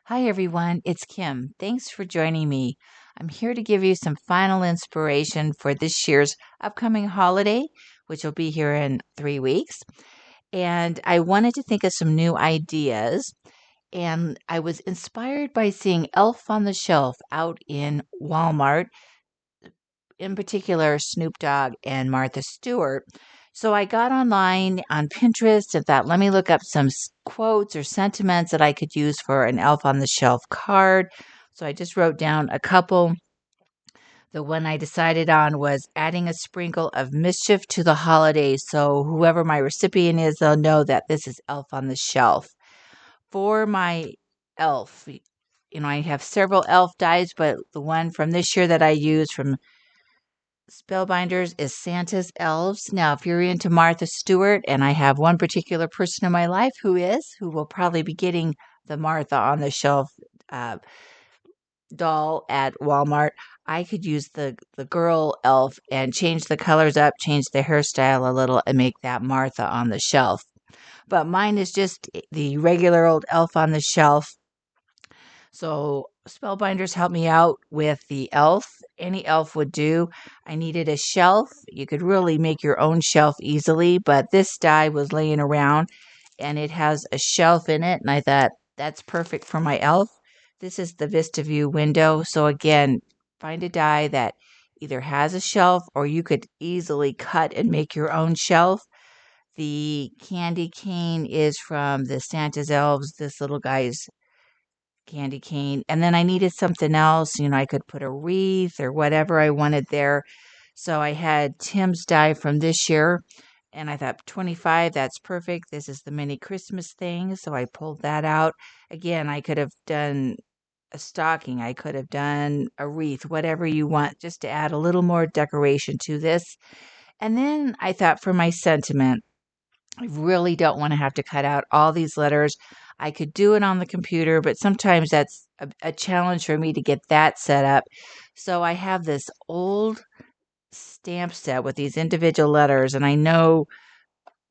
Hi, everyone. It's Kim. Thanks for joining me. I'm here to give you some final inspiration for this year's upcoming holiday, which will be here in 3 weeks. And I wanted to think of some new ideas. And I was inspired by seeing Elf on the Shelf out in Walmart, in particular, Snoop Dogg and Martha Stewart. So I got online on Pinterest and thought, let me look up some quotes or sentiments that I could use for an Elf on the Shelf card. So I just wrote down a couple. The one I decided on was adding a sprinkle of mischief to the holidays. So whoever my recipient is, they'll know that this is Elf on the Shelf. For my elf, I have several elf dies, but the one from this year that I use from Spellbinders is Santa's Elves. Now, if you're into Martha Stewart, and I have one particular person in my life who will probably be getting the Martha on the Shelf uh, doll at Walmart, I could use the girl elf and change the colors up, change the hairstyle a little, and make that Martha on the shelf. But mine is just the regular old elf on the shelf. So Spellbinders helped me out with the elf. Any elf would do. I needed a shelf. You could really make your own shelf easily, but this die was laying around and it has a shelf in it. And I thought that's perfect for my elf. This is the Vista View window. So again, find a die that either has a shelf or you could easily cut and make your own shelf. The candy cane is from the Santa's Elves. This little guy's candy cane. And then I needed something else. I could put a wreath or whatever I wanted there. So I had Tim's die from this year. And I thought 25, that's perfect. This is the mini Christmas thing. So I pulled that out. Again, I could have done a stocking. I could have done a wreath, whatever you want, just to add a little more decoration to this. And then I thought for my sentiment, I really don't want to have to cut out all these letters. I could do it on the computer, but sometimes that's a challenge for me to get that set up. So I have this old stamp set with these individual letters, and I know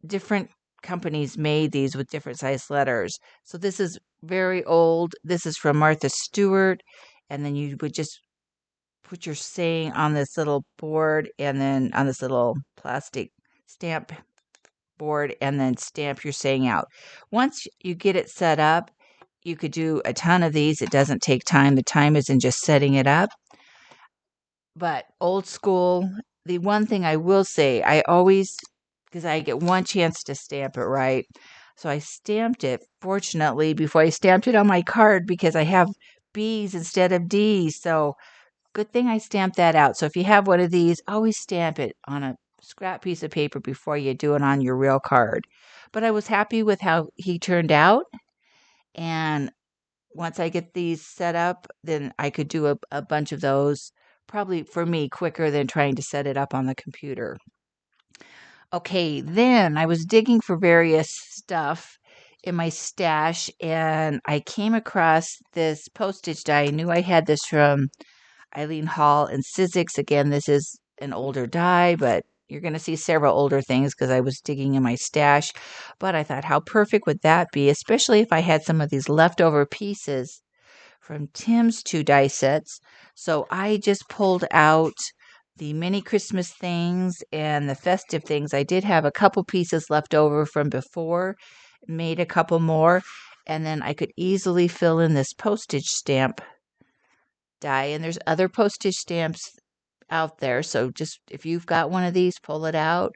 different companies made these with different size letters. So this is very old. This is from Martha Stewart, and then you would just put your saying on this little board and then on this little plastic stamp board and then stamp your saying out. Once you get it set up, you could do a ton of these. It doesn't take time. The time is in just setting it up. But old school, the one thing I will say, I always, because I get one chance to stamp it right. So I stamped it, fortunately, before I stamped it on my card because I have B's instead of D's. So good thing I stamped that out. So if you have one of these, always stamp it on a scrap piece of paper before you do it on your real card. But I was happy with how he turned out. And once I get these set up, then I could do a bunch of those, probably for me quicker than trying to set it up on the computer. Okay, then I was digging for various stuff in my stash and I came across this postage die. I knew I had this from Eileen Hall and Sizzix. Again, this is an older die, but you're going to see several older things because I was digging in my stash. But I thought, how perfect would that be, especially if I had some of these leftover pieces from Tim's two die sets. So I just pulled out the mini Christmas things and the festive things. I did have a couple pieces left over from before, made a couple more, and then I could easily fill in this postage stamp die. And there's other postage stamps out there. So just if you've got one of these, pull it out.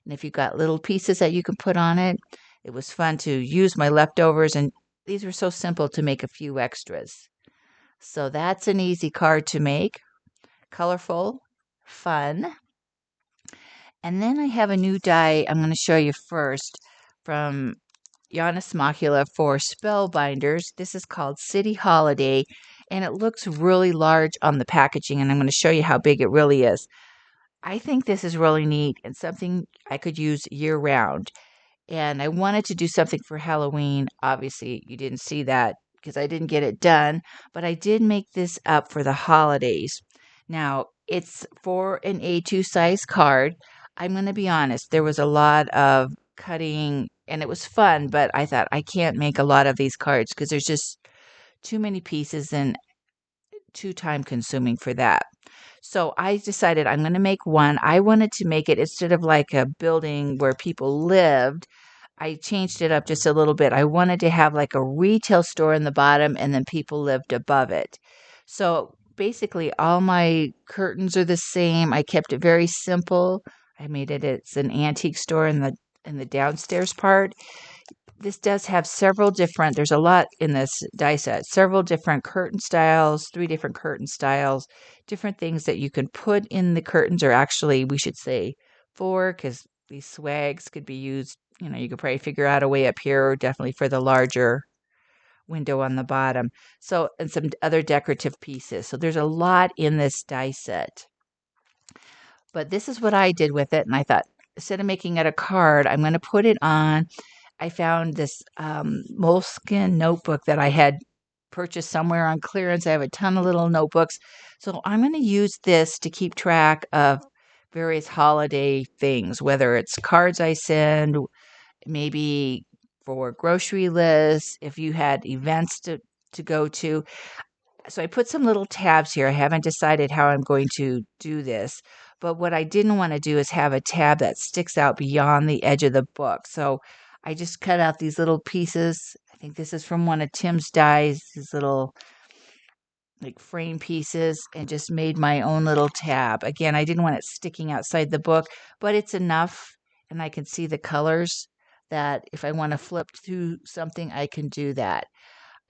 And if you've got little pieces that you can put on it, it was fun to use my leftovers. And these were so simple to make a few extras. So that's an easy card to make. Colorful, fun. And then I have a new die I'm going to show you first from Janus Macula for Spellbinders. This is called City Holiday, and it looks really large on the packaging, and I'm going to show you how big it really is. I think this is really neat and something I could use year round. And I wanted to do something for Halloween. Obviously, you didn't see that because I didn't get it done, but I did make this up for the holidays. Now, it's for an A2 size card. I'm going to be honest, there was a lot of cutting and it was fun, but I thought I can't make a lot of these cards because there's just too many pieces and too time consuming for that. So I decided I'm going to make one. I wanted to make it instead of like a building where people lived. I changed it up just a little bit. I wanted to have like a retail store in the bottom and then people lived above it. So basically all my curtains are the same. I kept it very simple. I made it's an antique store in the downstairs part. This does have several different, there's a lot in this die set, several different curtain styles, 3 different curtain styles, different things that you can put in the curtains, or actually we should say 4, because these swags could be used, you could probably figure out a way up here, definitely for the larger window on the bottom. So, and some other decorative pieces. So there's a lot in this die set. But this is what I did with it, and I thought, instead of making it a card, I'm going to put it on. I found this moleskin notebook that I had purchased somewhere on clearance. I have a ton of little notebooks. So I'm going to use this to keep track of various holiday things, whether it's cards I send, maybe for grocery lists, if you had events to go to. So I put some little tabs here. I haven't decided how I'm going to do this, but what I didn't want to do is have a tab that sticks out beyond the edge of the book. So I just cut out these little pieces. I think this is from one of Tim's dies, these little like frame pieces, and just made my own little tab. Again, I didn't want it sticking outside the book, but it's enough and I can see the colors that if I want to flip through something, I can do that.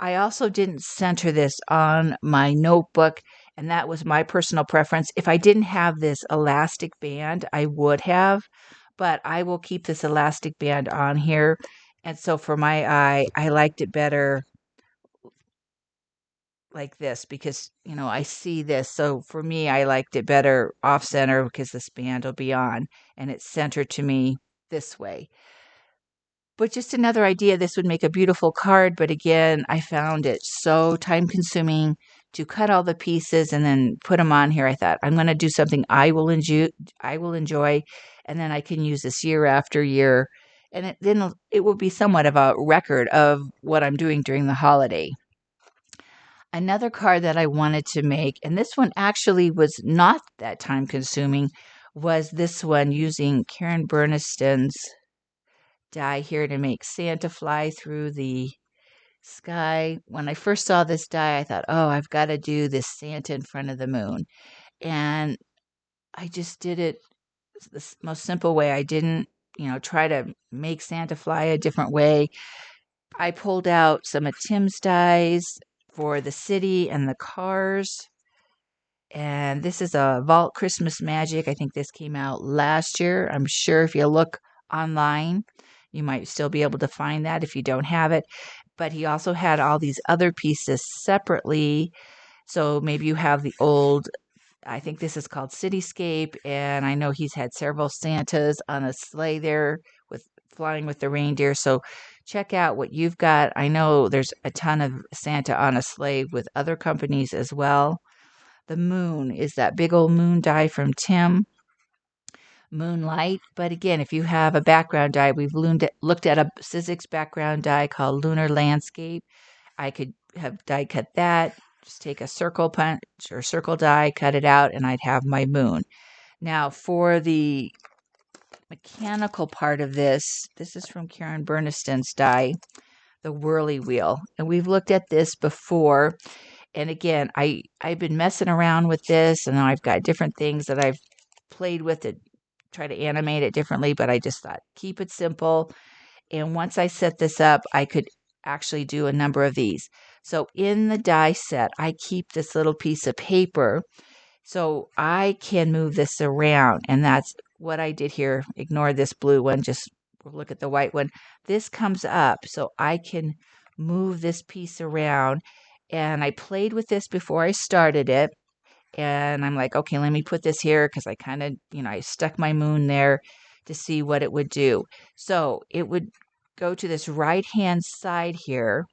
I also didn't center this on my notebook, and that was my personal preference. If I didn't have this elastic band, I would have, but I will keep this elastic band on here. And so for my eye, I liked it better like this because, I see this. So for me, I liked it better off center because this band will be on and it's centered to me this way. But just another idea, this would make a beautiful card. But again, I found it so time consuming to cut all the pieces and then put them on here. I thought I'm going to do something I will enjoy, and then I can use this year after year. And then it will be somewhat of a record of what I'm doing during the holiday. Another card that I wanted to make, and this one actually was not that time consuming, was this one using Karen Berniston's die here to make Santa fly through the sky. When I first saw this die, I thought, oh, I've got to do this Santa in front of the moon. And I just did it the most simple way. I didn't, try to make Santa fly a different way. I pulled out some of Tim's dies for the city and the cars. And this is a Vault Christmas Magic. I think this came out last year. I'm sure if you look online, you might still be able to find that if you don't have it. But he also had all these other pieces separately. So maybe you have the old, I think this is called Cityscape. And I know he's had several Santas on a sleigh there with flying with the reindeer. So check out what you've got. I know there's a ton of Santa on a sleigh with other companies as well. The moon is that big old moon die from Tim. Moonlight. But again, if you have a background die, we've looked at a Sizzix background die called Lunar Landscape. I could have die cut that, just take a circle punch or circle die, cut it out, and I'd have my moon. Now, for the mechanical part of this is from Karen Berniston's die, the Whirly Wheel. And we've looked at this before. And again, I've been messing around with this, and I've got different things that I've played with to try to animate it differently, but I just thought keep it simple. And once I set this up, I could actually do a number of these. So in the die set, I keep this little piece of paper so I can move this around. And that's what I did here. Ignore this blue one, just look at the white one. This comes up so I can move this piece around. And I played with this before I started it. And I'm like, okay, let me put this here because I kind of, I stuck my moon there to see what it would do. So it would go to this right-hand side here.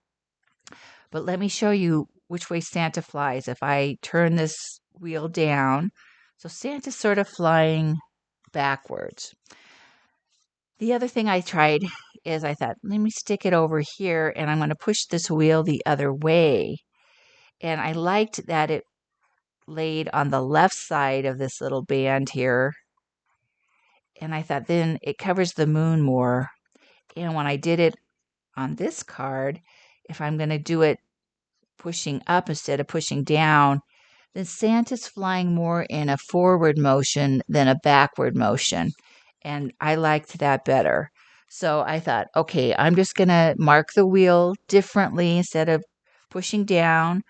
But let me show you which way Santa flies. If I turn this wheel down, so Santa's sort of flying backwards. The other thing I tried is I thought, let me stick it over here and I'm going to push this wheel the other way. And I liked that it laid on the left side of this little band here. And I thought then it covers the moon more. And when I did it on this card, if I'm going to do it pushing up instead of pushing down, then Santa's flying more in a forward motion than a backward motion. And I liked that better. So I thought, okay, I'm just going to mark the wheel differently instead of pushing down,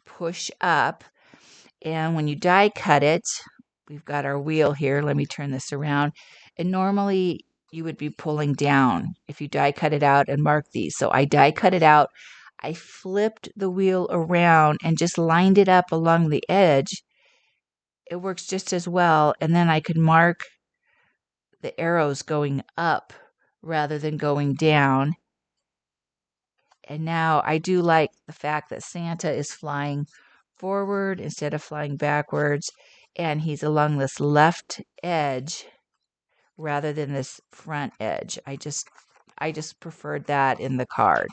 push up. And when you die cut it, we've got our wheel here. Let me turn this around. And normally you would be pulling down if you die cut it out and mark these. So I die cut it out. I flipped the wheel around and just lined it up along the edge. It works just as well. And then I could mark the arrows going up rather than going down. And now I do like the fact that Santa is flying forward instead of flying backwards. And he's along this left edge rather than this front edge. I just preferred that in the card.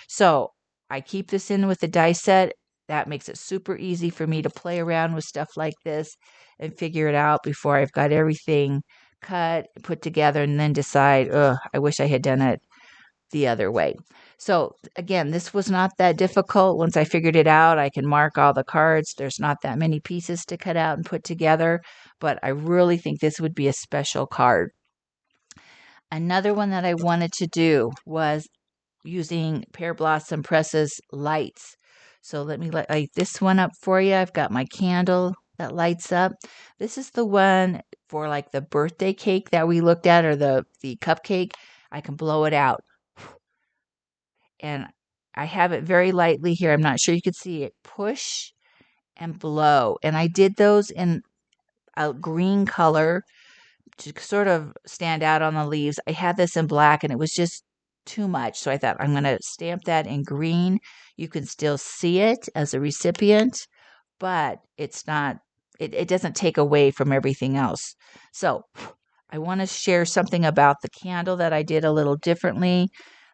So I keep this in with the die set. That makes it super easy for me to play around with stuff like this and figure it out before I've got everything cut, put together, and then decide, I wish I had done it the other way. So again, this was not that difficult. Once I figured it out, I can mark all the cards. There's not that many pieces to cut out and put together, but I really think this would be a special card. Another one that I wanted to do was using Pear Blossom Press's lights. So let me light this one up for you. I've got my candle that lights up. This is the one for like the birthday cake that we looked at, or the cupcake. I can blow it out. And I have it very lightly here. I'm not sure you could see it. Push and blow. And I did those in a green color to sort of stand out on the leaves. I had this in black and it was just too much. So I thought I'm going to stamp that in green. You can still see it as a recipient, but it's not, it doesn't take away from everything else. So I want to share something about the candle that I did a little differently.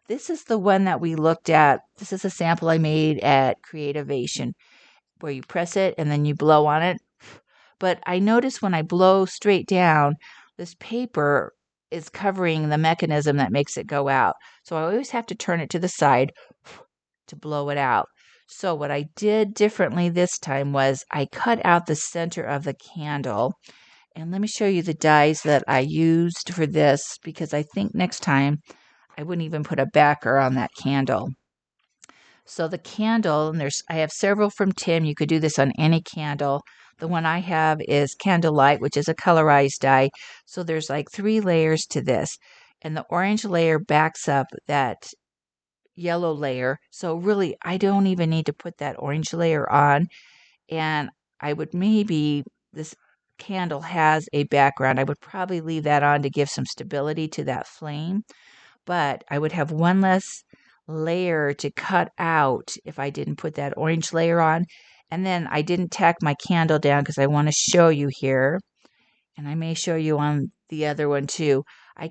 This is the one that we looked at. This is a sample I made at Creativation, where you press it and then you blow on it. But I notice when I blow straight down, this paper is covering the mechanism that makes it go out. So I always have to turn it to the side to blow it out. So what I did differently this time was I cut out the center of the candle. And let me show you the dies that I used for this, because I think next time I wouldn't even put a backer on that candle. So the candle, and I have several from Tim. You could do this on any candle. The one I have is Candlelight, which is a colorized die. So there's like 3 layers to this. And the orange layer backs up that yellow layer. So really, I don't even need to put that orange layer on. And I would maybe, this candle has a background. I would probably leave that on to give some stability to that flame. But I would have one less layer to cut out if I didn't put that orange layer on. And then I didn't tack my candle down because I want to show you here. And I may show you on the other one too. I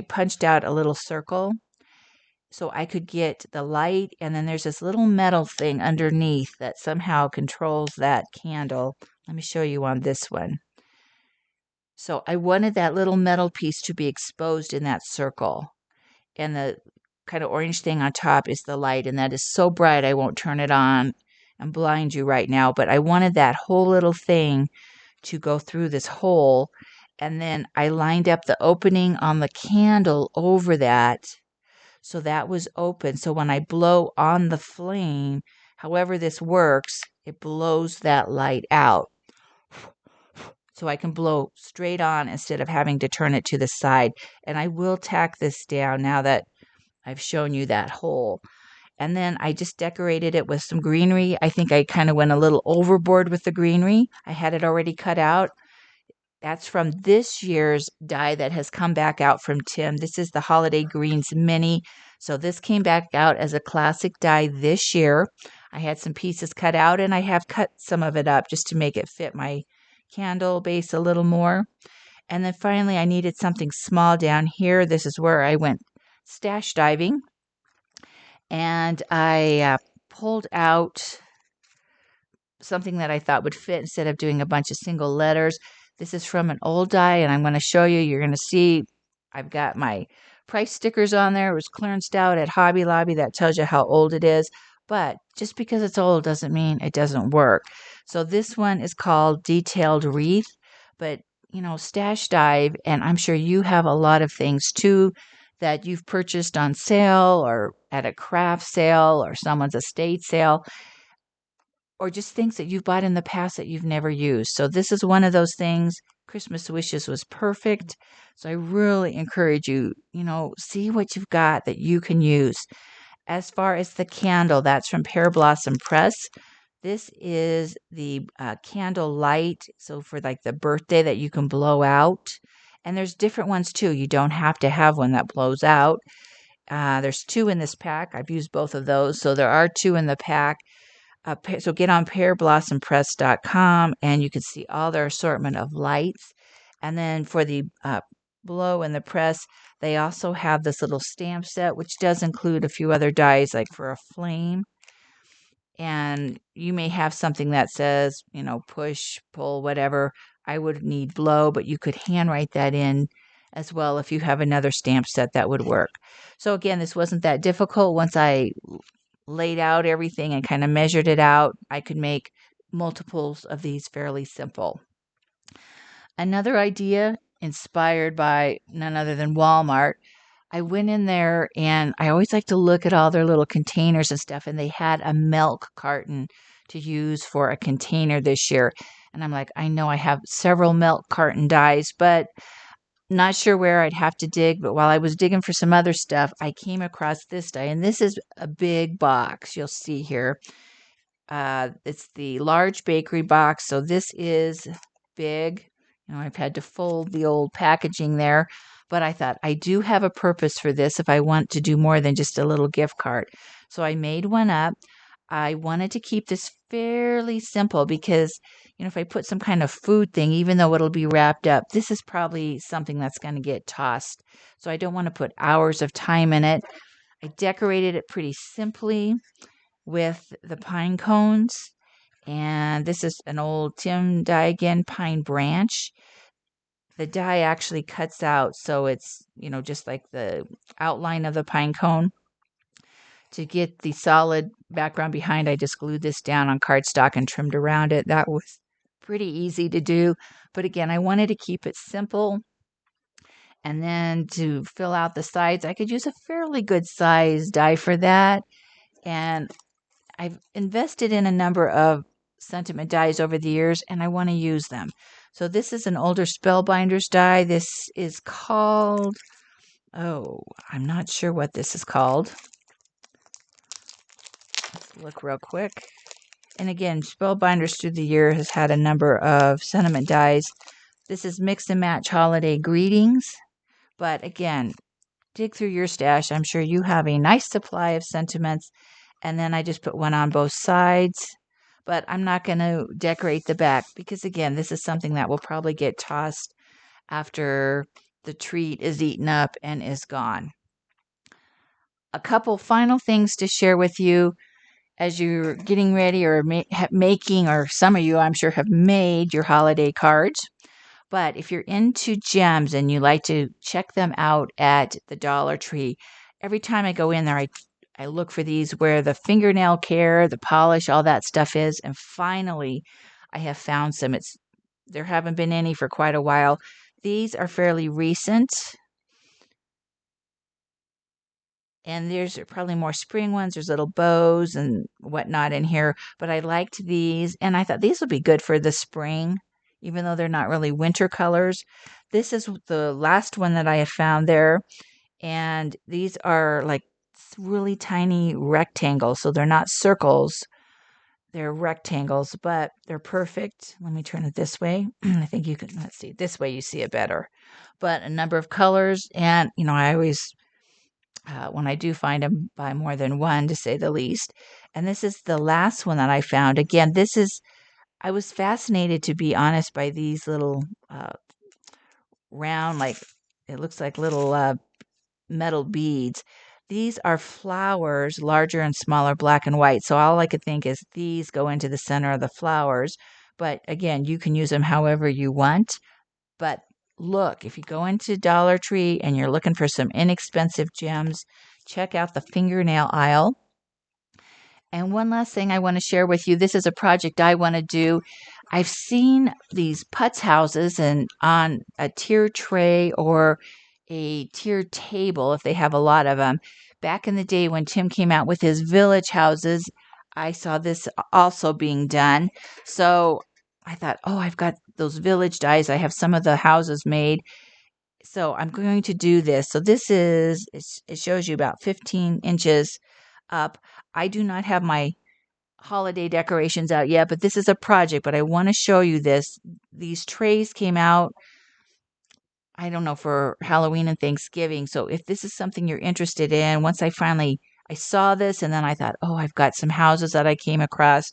punched out a little circle so I could get the light, and then there's this little metal thing underneath that somehow controls that candle. Let me show you on this one. So I wanted that little metal piece to be exposed in that circle. And the kind of orange thing on top is the light, and that is so bright I won't turn it on and blind you right now. But I wanted that whole little thing to go through this hole. And then I lined up the opening on the candle over that. So that was open. So when I blow on the flame, however this works, it blows that light out. So I can blow straight on instead of having to turn it to the side. And I will tack this down now that I've shown you that hole. And then I just decorated it with some greenery. I think I kind of went a little overboard with the greenery. I had it already cut out. That's from this year's die that has come back out from Tim. This is the Holiday Greens Mini. So this came back out as a classic die this year. I had some pieces cut out, and I have cut some of it up just to make it fit my candle base a little more. And then finally, I needed something small down here. This is where I went stash diving. And I pulled out something that I thought would fit instead of doing a bunch of single letters. This is from an old die, and I'm going to show you. You're going to see I've got my price stickers on there. It was clearanced out at Hobby Lobby. That tells you how old it is. But just because it's old doesn't mean it doesn't work. So this one is called Detailed Wreath. But, Stash Dive, and I'm sure you have a lot of things too that you've purchased on sale or at a craft sale or someone's estate sale, or just things that you've bought in the past that you've never used. So this is one of those things. Christmas Wishes was perfect. So I really encourage you, see what you've got that you can use. As far as the candle, that's from Pear Blossom Press. This is the candle light. So for like the birthday that you can blow out. And there's different ones too. You don't have to have one that blows out. There's 2 in this pack. I've used both of those. So there are 2 in the pack. So get on pearblossom.press.com and you can see all their assortment of lights. And then for the blow and the press, they also have this little stamp set, which does include a few other dies, like for a flame. And you may have something that says, push, pull, whatever. I would need blow, but you could handwrite that in as well if you have another stamp set that would work. So again, this wasn't that difficult. Once I laid out everything and kind of measured it out, I could make multiples of these fairly simple. Another idea inspired by none other than Walmart. I went in there and I always like to look at all their little containers and stuff, and they had a milk carton to use for a container this year. And I'm like, I know I have several milk carton dies, but not sure where I'd have to dig. But while I was digging for some other stuff, I came across this die, and this is a big box. You'll see here. It's the large bakery box, so this is big. I've had to fold the old packaging there, but I thought I do have a purpose for this if I want to do more than just a little gift card. So I made one up. I wanted to keep this fairly simple because, if I put some kind of food thing, even though it'll be wrapped up, this is probably something that's going to get tossed. So I don't want to put hours of time in it. I decorated it pretty simply with the pine cones. And this is an old Tim die again, pine branch. The die actually cuts out, so it's, just like the outline of the pine cone. To get the solid background behind, I just glued this down on cardstock and trimmed around it. That was pretty easy to do. But again, I wanted to keep it simple. And then to fill out the sides, I could use a fairly good size die for that. And I've invested in a number of sentiment dies over the years, and I want to use them. So this is an older Spellbinders die. This is called, I'm not sure what this is called. Let's look real quick. And again, Spellbinders through the year has had a number of sentiment dies. This is Mix and Match Holiday Greetings. But again, dig through your stash. I'm sure you have a nice supply of sentiments. And then I just put one on both sides. But I'm not going to decorate the back because, again, this is something that will probably get tossed after the treat is eaten up and is gone. A couple final things to share with you as you're getting ready or making, or some of you I'm sure have made your holiday cards. But if you're into gems and you like to check them out at the Dollar Tree, every time I go in there, I look for these where the fingernail care, the polish, all that stuff is. And finally, I have found some. There haven't been any for quite a while. These are fairly recent. And there's probably more spring ones. There's little bows and whatnot in here. But I liked these, and I thought these would be good for the spring, even though they're not really winter colors. This is the last one that I have found there. And these are like really tiny rectangles. So they're not circles. They're rectangles, but they're perfect. Let me turn it this way. I think you can, let's see, this way you see it better. But a number of colors. And, I always when I do find them, buy more than one to say the least. And this is the last one that I found. Again, I was fascinated, to be honest, by these little round, like it looks like little metal beads. These are flowers, larger and smaller, black and white. So all I could think is these go into the center of the flowers. But again, you can use them however you want. But look, if you go into Dollar Tree and you're looking for some inexpensive gems, check out the fingernail aisle. And one last thing I want to share with you, this is a project I want to do. I've seen these putz houses and on a tier tray or a tier table if they have a lot of them. Back in the day when Tim came out with his village houses, I saw this also being done. So I thought, oh, I've got those village dies. I have some of the houses made. So I'm going to do this. So this is, it shows you about 15 inches up. I do not have my holiday decorations out yet, but this is a project, but I want to show you this. These trays came out, I don't know, for Halloween and Thanksgiving. So if this is something you're interested in, once I saw this and then I thought, oh, I've got some houses that I came across.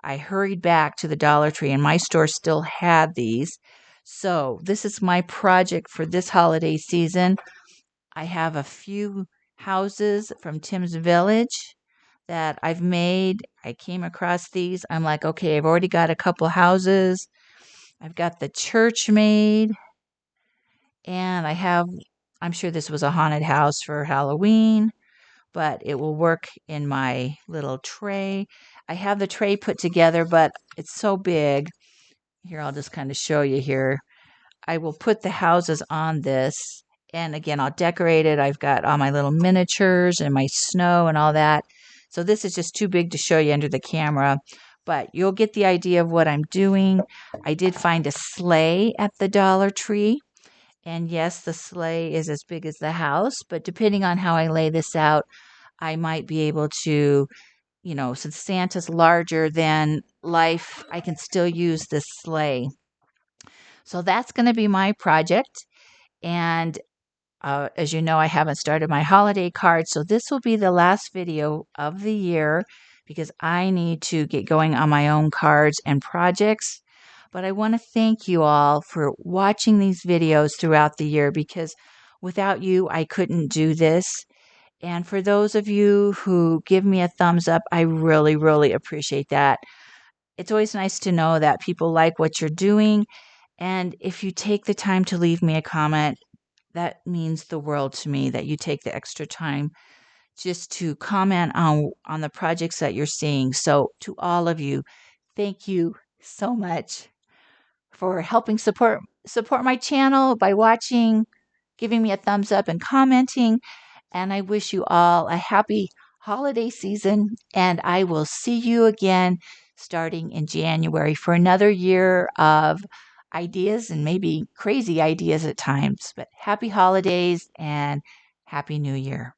I hurried back to the Dollar Tree and my store still had these. So this is my project for this holiday season. I have a few houses from Tim's Village that I've made. I came across these. I'm like, okay, I've already got a couple houses. I've got the church made, and I'm sure this was a haunted house for Halloween, but it will work in my little tray. I have the tray put together, but it's so big. Here, I'll just kind of show you here. I will put the houses on this. And again, I'll decorate it. I've got all my little miniatures and my snow and all that. So this is just too big to show you under the camera, but you'll get the idea of what I'm doing. I did find a sleigh at the Dollar Tree. And yes, the sleigh is as big as the house, but depending on how I lay this out, I might be able to, since Santa's larger than life, I can still use this sleigh. So that's going to be my project. And as you know, I haven't started my holiday card. So this will be the last video of the year because I need to get going on my own cards and projects. But I want to thank you all for watching these videos throughout the year because without you, I couldn't do this. And for those of you who give me a thumbs up, I really, really appreciate that. It's always nice to know that people like what you're doing. And if you take the time to leave me a comment, that means the world to me that you take the extra time just to comment on the projects that you're seeing. So to all of you, thank you so much for helping support my channel by watching, giving me a thumbs up and commenting. And I wish you all a happy holiday season and I will see you again starting in January for another year of ideas and maybe crazy ideas at times. But happy holidays and happy new year.